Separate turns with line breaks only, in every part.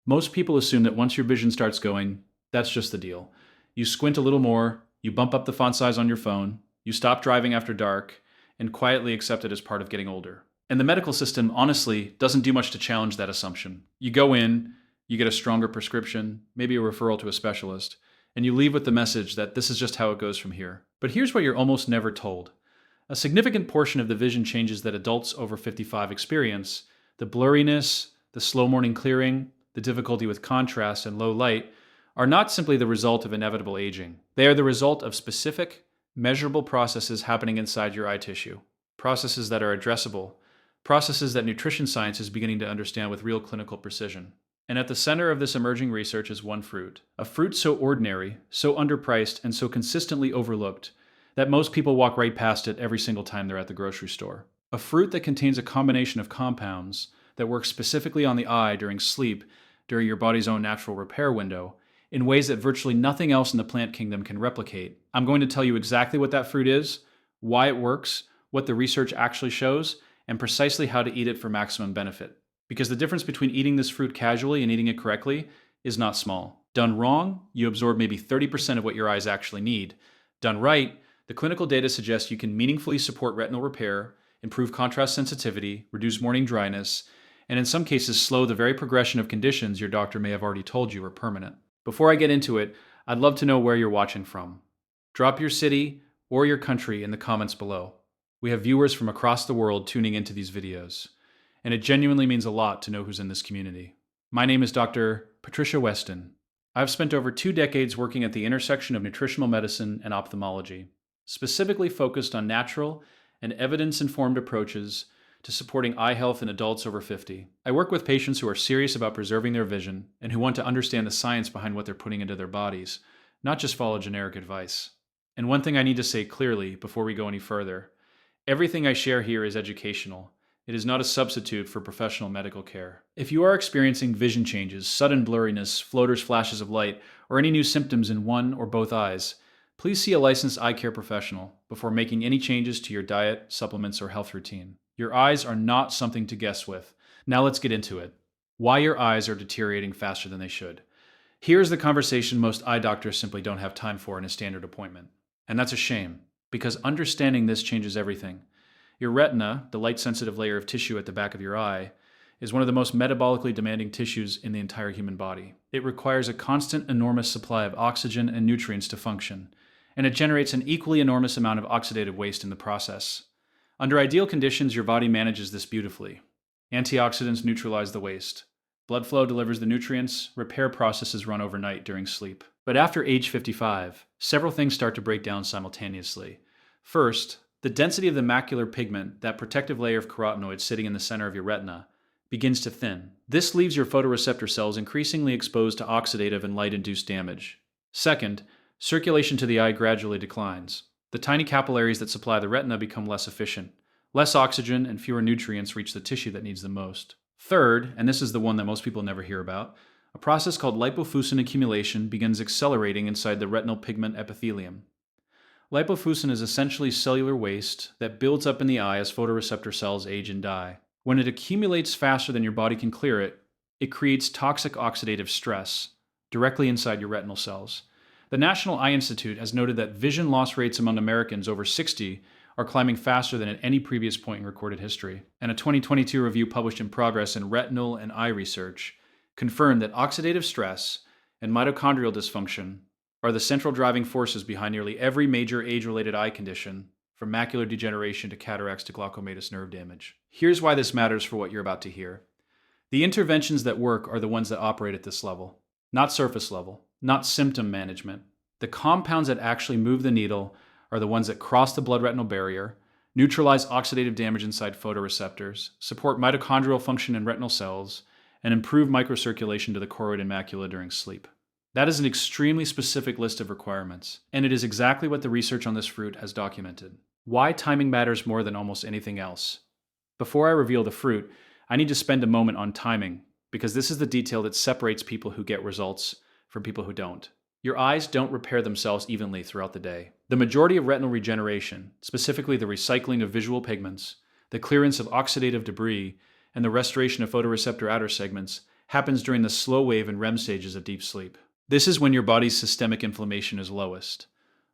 Most people assume that once your vision starts going, that's just the deal. You squint a little more, you bump up the font size on your phone, you stop driving after dark, and quietly accept it as part of getting older. And the medical system, honestly, doesn't do much to challenge that assumption. You go in, you get a stronger prescription, maybe a referral to a specialist, and you leave with the message that this is just how it goes from here. But here's what you're almost never told. A significant portion of the vision changes that adults over 55 experience, the blurriness, the slow morning clearing, the difficulty with contrast and low light, are not simply the result of inevitable aging. They are the result of specific, measurable processes happening inside your eye tissue, processes that are addressable, processes that nutrition science is beginning to understand with real clinical precision. And at the center of this emerging research is one fruit, a fruit so ordinary, so underpriced, and so consistently overlooked that most people walk right past it every single time they're at the grocery store. A fruit that contains a combination of compounds that work specifically on the eye during sleep, during your body's own natural repair window, in ways that virtually nothing else in the plant kingdom can replicate. I'm going to tell you exactly what that fruit is, why it works, what the research actually shows, and precisely how to eat it for maximum benefit. Because the difference between eating this fruit casually and eating it correctly is not small. Done wrong, you absorb maybe 30% of what your eyes actually need. Done right, the clinical data suggests you can meaningfully support retinal repair, improve contrast sensitivity, reduce morning dryness, and in some cases slow the very progression of conditions your doctor may have already told you are permanent. Before I get into it, I'd love to know where you're watching from. Drop your city or your country in the comments below. We have viewers from across the world tuning into these videos, and it genuinely means a lot to know who's in this community. My name is Dr. Patricia Weston. I've spent over 2 decades working at the intersection of nutritional medicine and ophthalmology, specifically focused on natural and evidence-informed approaches to supporting eye health in adults over 50. I work with patients who are serious about preserving their vision and who want to understand the science behind what they're putting into their bodies, not just follow generic advice. And one thing I need to say clearly before we go any further, everything I share here is educational. It is not a substitute for professional medical care. If you are experiencing vision changes, sudden blurriness, floaters, flashes of light, or any new symptoms in one or both eyes, please see a licensed eye care professional before making any changes to your diet, supplements, or health routine. Your eyes are not something to guess with. Now let's get into it. Why your eyes are deteriorating faster than they should. Here's the conversation most eye doctors simply don't have time for in a standard appointment. And that's a shame, because understanding this changes everything. Your retina, the light-sensitive layer of tissue at the back of your eye, is one of the most metabolically demanding tissues in the entire human body. It requires a constant, enormous supply of oxygen and nutrients to function, and it generates an equally enormous amount of oxidative waste in the process. Under ideal conditions, your body manages this beautifully. Antioxidants neutralize the waste. Blood flow delivers the nutrients, repair processes run overnight during sleep. But after age 55, several things start to break down simultaneously. First, the density of the macular pigment, that protective layer of carotenoids sitting in the center of your retina, begins to thin. This leaves your photoreceptor cells increasingly exposed to oxidative and light-induced damage. Second, circulation to the eye gradually declines. The tiny capillaries that supply the retina become less efficient. Less oxygen and fewer nutrients reach the tissue that needs them most. Third, and this is the one that most people never hear about, a process called lipofuscin accumulation begins accelerating inside the retinal pigment epithelium. Lipofuscin is essentially cellular waste that builds up in the eye as photoreceptor cells age and die. When it accumulates faster than your body can clear it, it creates toxic oxidative stress directly inside your retinal cells. The National Eye Institute has noted that vision loss rates among Americans over 60 are climbing faster than at any previous point in recorded history. And a 2022 review published in Progress in Retinal and Eye Research confirmed that oxidative stress and mitochondrial dysfunction are the central driving forces behind nearly every major age-related eye condition, from macular degeneration to cataracts to glaucomatous nerve damage. Here's why this matters for what you're about to hear. The interventions that work are the ones that operate at this level, not surface level, not symptom management. The compounds that actually move the needle are the ones that cross the blood-retinal barrier, neutralize oxidative damage inside photoreceptors, support mitochondrial function in retinal cells, and improve microcirculation to the choroid and macula during sleep. That is an extremely specific list of requirements, and it is exactly what the research on this fruit has documented. Why timing matters more than almost anything else. Before I reveal the fruit, I need to spend a moment on timing, because this is the detail that separates people who get results from people who don't. Your eyes don't repair themselves evenly throughout the day. The majority of retinal regeneration, specifically the recycling of visual pigments, the clearance of oxidative debris, and the restoration of photoreceptor outer segments, happens during the slow wave and REM stages of deep sleep. This is when your body's systemic inflammation is lowest.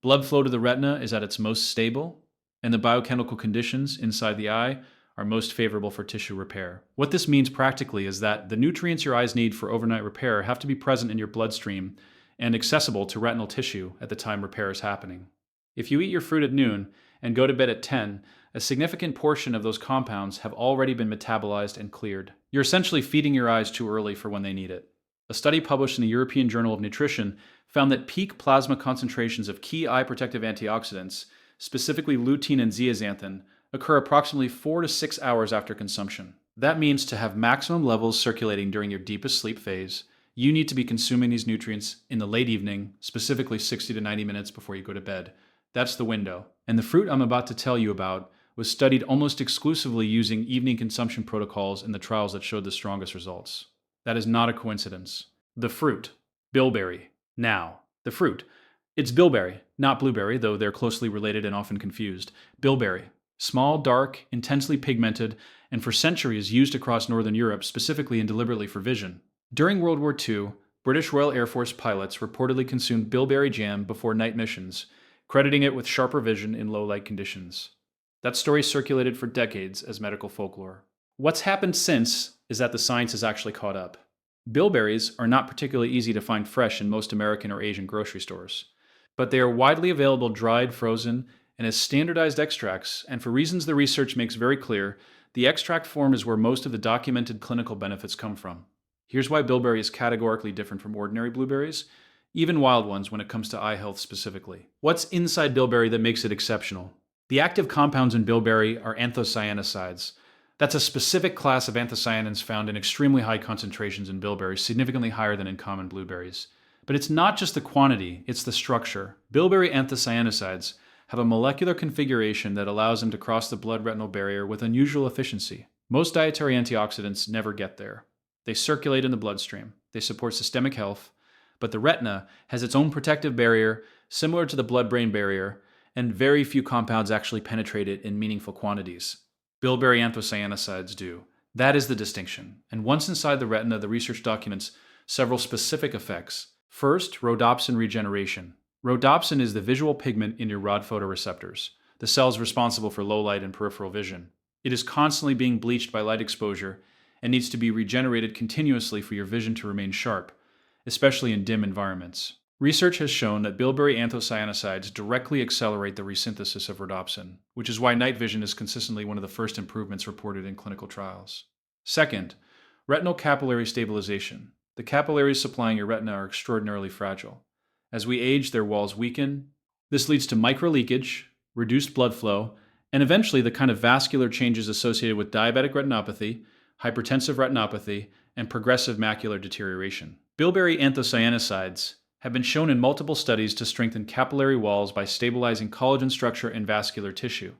Blood flow to the retina is at its most stable, and the biochemical conditions inside the eye are most favorable for tissue repair. What this means practically is that the nutrients your eyes need for overnight repair have to be present in your bloodstream and accessible to retinal tissue at the time repair is happening. If you eat your fruit at noon and go to bed at 10, a significant portion of those compounds have already been metabolized and cleared. You're essentially feeding your eyes too early for when they need it. A study published in the European Journal of Nutrition found that peak plasma concentrations of key eye protective antioxidants, specifically lutein and zeaxanthin, occur approximately 4 to 6 hours after consumption. That means to have maximum levels circulating during your deepest sleep phase, you need to be consuming these nutrients in the late evening, specifically 60 to 90 minutes before you go to bed. That's the window. And the fruit I'm about to tell you about was studied almost exclusively using evening consumption protocols in the trials that showed the strongest results. That is not a coincidence. The fruit, bilberry. Now, the fruit. It's bilberry, not blueberry, though they're closely related and often confused. Bilberry. Small, dark, intensely pigmented, and for centuries used across Northern Europe specifically and deliberately for vision. During World War II, British Royal Air Force pilots reportedly consumed bilberry jam before night missions, crediting it with sharper vision in low-light conditions. That story circulated for decades as medical folklore. What's happened since is that the science has actually caught up. Bilberries are not particularly easy to find fresh in most American or Asian grocery stores, but they are widely available dried, frozen, and as standardized extracts, and for reasons the research makes very clear, the extract form is where most of the documented clinical benefits come from. Here's why bilberry is categorically different from ordinary blueberries, even wild ones when it comes to eye health specifically. What's inside bilberry that makes it exceptional? The active compounds in bilberry are anthocyanicides. That's a specific class of anthocyanins found in extremely high concentrations in bilberries, significantly higher than in common blueberries. But it's not just the quantity, it's the structure. Bilberry anthocyanicides have a molecular configuration that allows them to cross the blood-retinal barrier with unusual efficiency. Most dietary antioxidants never get there. They circulate in the bloodstream. They support systemic health, but the retina has its own protective barrier similar to the blood-brain barrier, and very few compounds actually penetrate it in meaningful quantities. Bilberry anthocyanicides do. That is the distinction. And once inside the retina, the research documents several specific effects. First, rhodopsin regeneration. Rhodopsin is the visual pigment in your rod photoreceptors, the cells responsible for low light and peripheral vision. It is constantly being bleached by light exposure and needs to be regenerated continuously for your vision to remain sharp, especially in dim environments. Research has shown that bilberry anthocyanicides directly accelerate the resynthesis of rhodopsin, which is why night vision is consistently one of the first improvements reported in clinical trials. Second, retinal capillary stabilization. The capillaries supplying your retina are extraordinarily fragile. As we age, their walls weaken. This leads to microleakage, reduced blood flow, and eventually the kind of vascular changes associated with diabetic retinopathy, hypertensive retinopathy, and progressive macular deterioration. Bilberry anthocyanicides have been shown in multiple studies to strengthen capillary walls by stabilizing collagen structure and vascular tissue,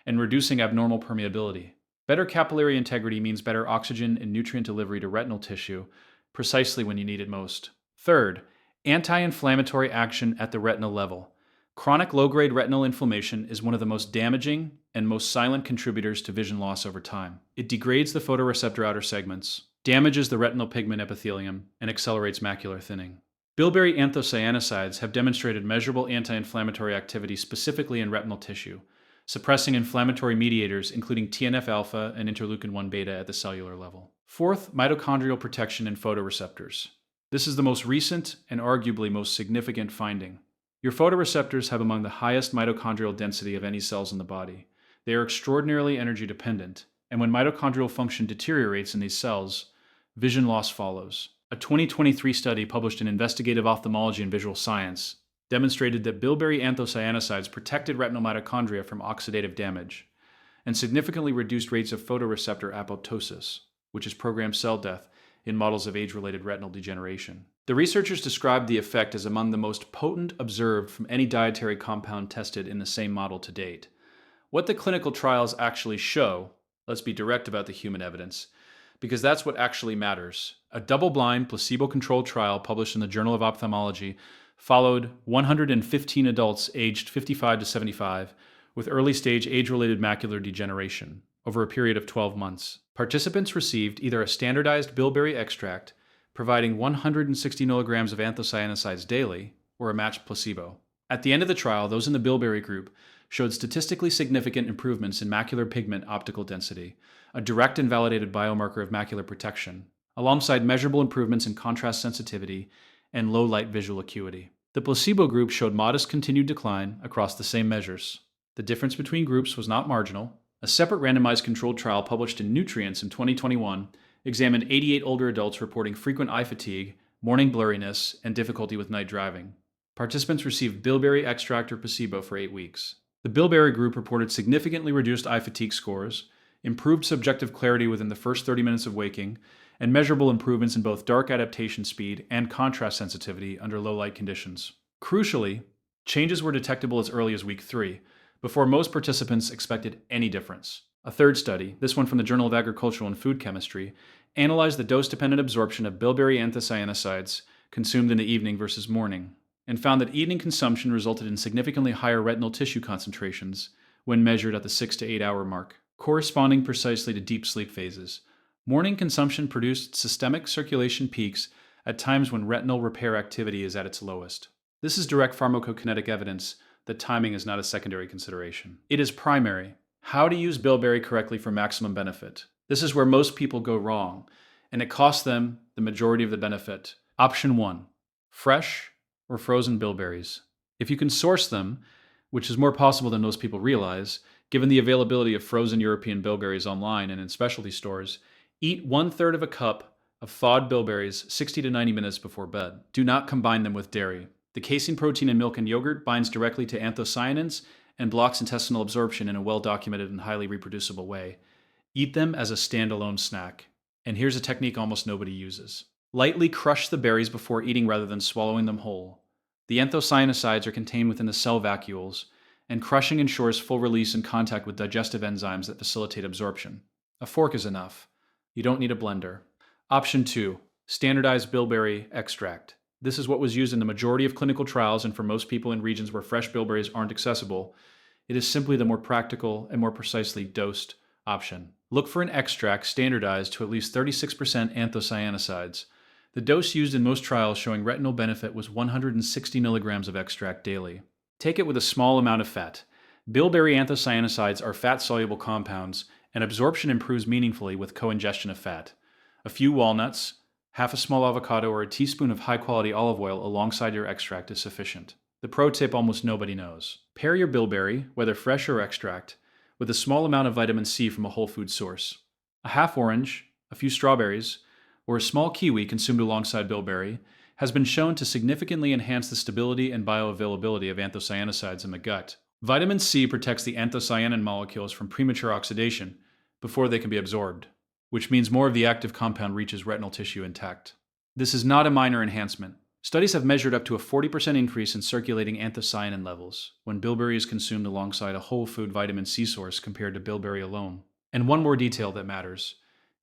and reducing abnormal permeability. Better capillary integrity means better oxygen and nutrient delivery to retinal tissue, precisely when you need it most. Third, anti-inflammatory action at the retinal level. Chronic low-grade retinal inflammation is one of the most damaging and most silent contributors to vision loss over time. It degrades the photoreceptor outer segments, damages the retinal pigment epithelium, and accelerates macular thinning. Bilberry anthocyanicides have demonstrated measurable anti-inflammatory activity specifically in retinal tissue, suppressing inflammatory mediators including TNF-alpha and interleukin-1 beta at the cellular level. Fourth, mitochondrial protection in photoreceptors. This is the most recent and arguably most significant finding. Your photoreceptors have among the highest mitochondrial density of any cells in the body. They are extraordinarily energy dependent, and when mitochondrial function deteriorates in these cells, vision loss follows. A 2023 study published in Investigative Ophthalmology and Visual Science demonstrated that bilberry anthocyanicides protected retinal mitochondria from oxidative damage and significantly reduced rates of photoreceptor apoptosis, which is programmed cell death, in models of age-related retinal degeneration. The researchers described the effect as among the most potent observed from any dietary compound tested in the same model to date. What the clinical trials actually show, let's be direct about the human evidence, because that's what actually matters. A double-blind, placebo-controlled trial published in the Journal of Ophthalmology followed 115 adults aged 55 to 75 with early-stage age-related macular degeneration. over a period of 12 months. Participants received either a standardized bilberry extract, providing 160 milligrams of anthocyanicides daily, or a matched placebo. At the end of the trial, those in the bilberry group showed statistically significant improvements in macular pigment optical density, a direct and validated biomarker of macular protection, alongside measurable improvements in contrast sensitivity and low light visual acuity. The placebo group showed modest continued decline across the same measures. The difference between groups was not marginal. A separate randomized controlled trial published in Nutrients in 2021 examined 88 older adults reporting frequent eye fatigue, morning blurriness, and difficulty with night driving. Participants received bilberry extract or placebo for 8 weeks. The bilberry group reported significantly reduced eye fatigue scores, improved subjective clarity within the first 30 minutes of waking, and measurable improvements in both dark adaptation speed and contrast sensitivity under low light conditions. Crucially, changes were detectable as early as week 3, before most participants expected any difference. A third study, this one from the Journal of Agricultural and Food Chemistry, analyzed the dose-dependent absorption of bilberry anthocyanicides consumed in the evening versus morning, and found that evening consumption resulted in significantly higher retinal tissue concentrations when measured at the 6 to 8 hour mark, corresponding precisely to deep sleep phases. Morning consumption produced systemic circulation peaks at times when retinal repair activity is at its lowest. This is direct pharmacokinetic evidence that timing is not a secondary consideration. It is primary. How to use bilberry correctly for maximum benefit. This is where most people go wrong, and it costs them the majority of the benefit. Option 1, fresh or frozen bilberries. If you can source them, which is more possible than most people realize, given the availability of frozen European bilberries online and in specialty stores, eat 1/3 of a cup of thawed bilberries 60 to 90 minutes before bed. Do not combine them with dairy. The casein protein in milk and yogurt binds directly to anthocyanins and blocks intestinal absorption in a well-documented and highly reproducible way. Eat them as a standalone snack. And here's a technique almost nobody uses. Lightly crush the berries before eating rather than swallowing them whole. The anthocyanicides are contained within the cell vacuoles, and crushing ensures full release and contact with digestive enzymes that facilitate absorption. A fork is enough. You don't need a blender. Option 2, standardized bilberry extract. This is what was used in the majority of clinical trials and for most people in regions where fresh bilberries aren't accessible. It is simply the more practical and more precisely dosed option. Look for an extract standardized to at least 36% anthocyanicides. The dose used in most trials showing retinal benefit was 160 milligrams of extract daily. Take it with a small amount of fat. Bilberry anthocyanicides are fat-soluble compounds, and absorption improves meaningfully with co-ingestion of fat. A few walnuts, half a small avocado, or a teaspoon of high-quality olive oil alongside your extract is sufficient. The pro tip almost nobody knows. Pair your bilberry, whether fresh or extract, with a small amount of vitamin C from a whole food source. A half orange, a few strawberries, or a small kiwi consumed alongside bilberry has been shown to significantly enhance the stability and bioavailability of anthocyanicides in the gut. Vitamin C protects the anthocyanin molecules from premature oxidation before they can be absorbed, which means more of the active compound reaches retinal tissue intact. This is not a minor enhancement. Studies have measured up to a 40% increase in circulating anthocyanin levels when bilberry is consumed alongside a whole food vitamin C source compared to bilberry alone. And one more detail that matters: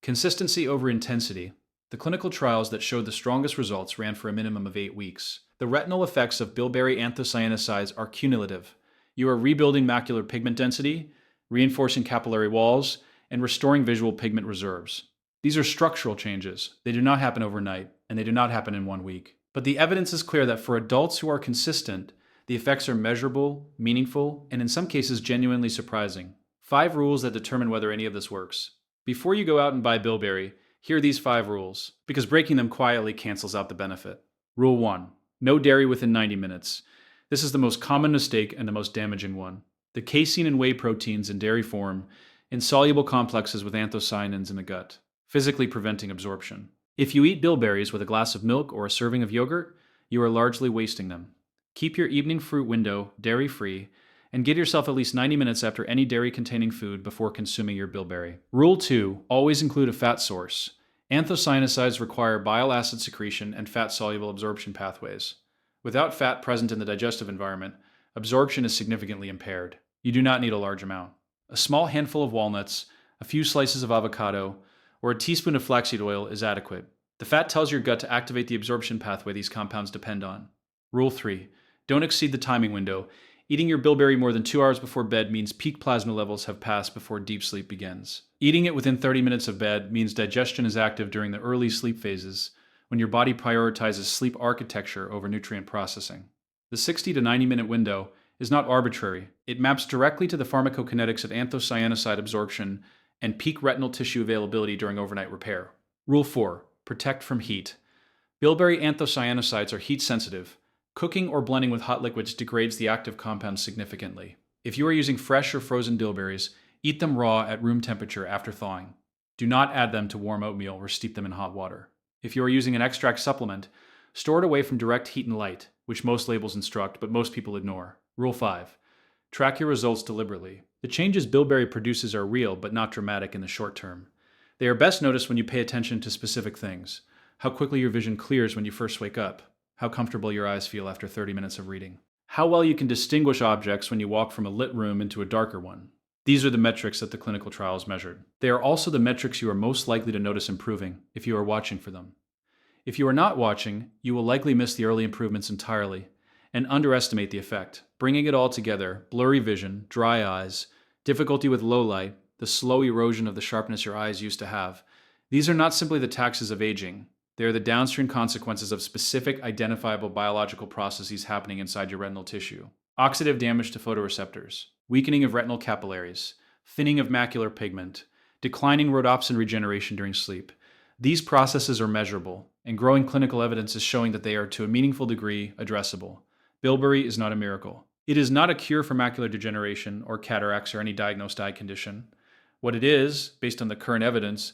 consistency over intensity. The clinical trials that showed the strongest results ran for a minimum of 8 weeks. The retinal effects of bilberry anthocyanicides are cumulative. You are rebuilding macular pigment density, reinforcing capillary walls, and restoring visual pigment reserves. These are structural changes. They do not happen overnight, and they do not happen in 1 week. But the evidence is clear that for adults who are consistent, the effects are measurable, meaningful, and in some cases genuinely surprising. 5 rules that determine whether any of this works. Before you go out and buy bilberry, here are these 5 rules, because breaking them quietly cancels out the benefit. Rule 1. No dairy within 90 minutes. This is the most common mistake and the most damaging one. The casein and whey proteins in dairy form insoluble complexes with anthocyanins in the gut, physically preventing absorption. If you eat bilberries with a glass of milk or a serving of yogurt, you are largely wasting them. Keep your evening fruit window dairy-free and give yourself at least 90 minutes after any dairy-containing food before consuming your bilberry. Rule 2. Always include a fat source. Anthocyanicides require bile acid secretion and fat-soluble absorption pathways. Without fat present in the digestive environment, absorption is significantly impaired. You do not need a large amount. A small handful of walnuts, a few slices of avocado, or a teaspoon of flaxseed oil is adequate. The fat tells your gut to activate the absorption pathway these compounds depend on. Rule 3. Don't exceed the timing window. Eating your bilberry more than 2 hours before bed means peak plasma levels have passed before deep sleep begins. Eating it within 30 minutes of bed means digestion is active during the early sleep phases, when your body prioritizes sleep architecture over nutrient processing. The 60 to 90-minute window is not arbitrary. It maps directly to the pharmacokinetics of anthocyanin absorption and peak retinal tissue availability during overnight repair. Rule 4. Protect from heat. Bilberry anthocyanins are heat sensitive. Cooking or blending with hot liquids degrades the active compounds significantly. If you are using fresh or frozen bilberries, eat them raw at room temperature after thawing. Do not add them to warm oatmeal or steep them in hot water. If you are using an extract supplement, store it away from direct heat and light, which most labels instruct, but most people ignore. Rule 5. Track your results deliberately. The changes bilberry produces are real, but not dramatic in the short term. They are best noticed when you pay attention to specific things. How quickly your vision clears when you first wake up. How comfortable your eyes feel after 30 minutes of reading. How well you can distinguish objects when you walk from a lit room into a darker one. These are the metrics that the clinical trials measured. They are also the metrics you are most likely to notice improving if you are watching for them. If you are not watching, you will likely miss the early improvements entirely and underestimate the effect. Bringing it all together, blurry vision, dry eyes, difficulty with low light, the slow erosion of the sharpness your eyes used to have, these are not simply the taxes of aging. They are the downstream consequences of specific identifiable biological processes happening inside your retinal tissue. Oxidative damage to photoreceptors, weakening of retinal capillaries, thinning of macular pigment, declining rhodopsin regeneration during sleep. These processes are measurable, and growing clinical evidence is showing that they are to a meaningful degree addressable. Bilberry is not a miracle. It is not a cure for macular degeneration or cataracts or any diagnosed eye condition. What it is, based on the current evidence,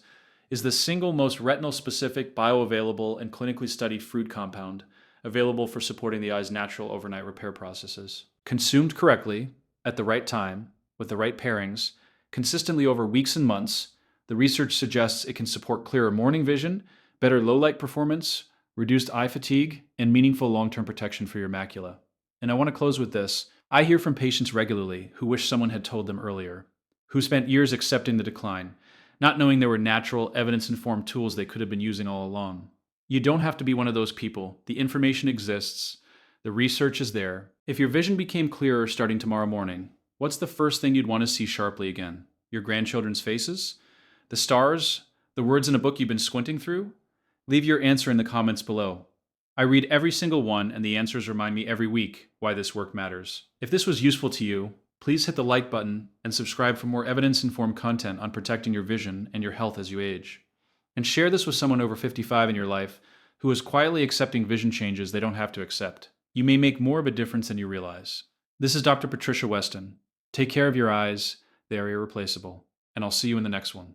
is the single most retinal-specific, bioavailable, and clinically studied fruit compound available for supporting the eye's natural overnight repair processes. Consumed correctly, at the right time, with the right pairings, consistently over weeks and months, the research suggests it can support clearer morning vision, better low-light performance, reduced eye fatigue, and meaningful long-term protection for your macula. And I want to close with this. I hear from patients regularly who wish someone had told them earlier, who spent years accepting the decline, not knowing there were natural, evidence-informed tools they could have been using all along. You don't have to be one of those people. The information exists. The research is there. If your vision became clearer starting tomorrow morning, what's the first thing you'd want to see sharply again? Your grandchildren's faces? The stars? The words in a book you've been squinting through? Leave your answer in the comments below. I read every single one, and the answers remind me every week why this work matters. If this was useful to you, please hit the like button and subscribe for more evidence-informed content on protecting your vision and your health as you age. And share this with someone over 55 in your life who is quietly accepting vision changes they don't have to accept. You may make more of a difference than you realize. This is Dr. Patricia Weston. Take care of your eyes. They are irreplaceable. And I'll see you in the next one.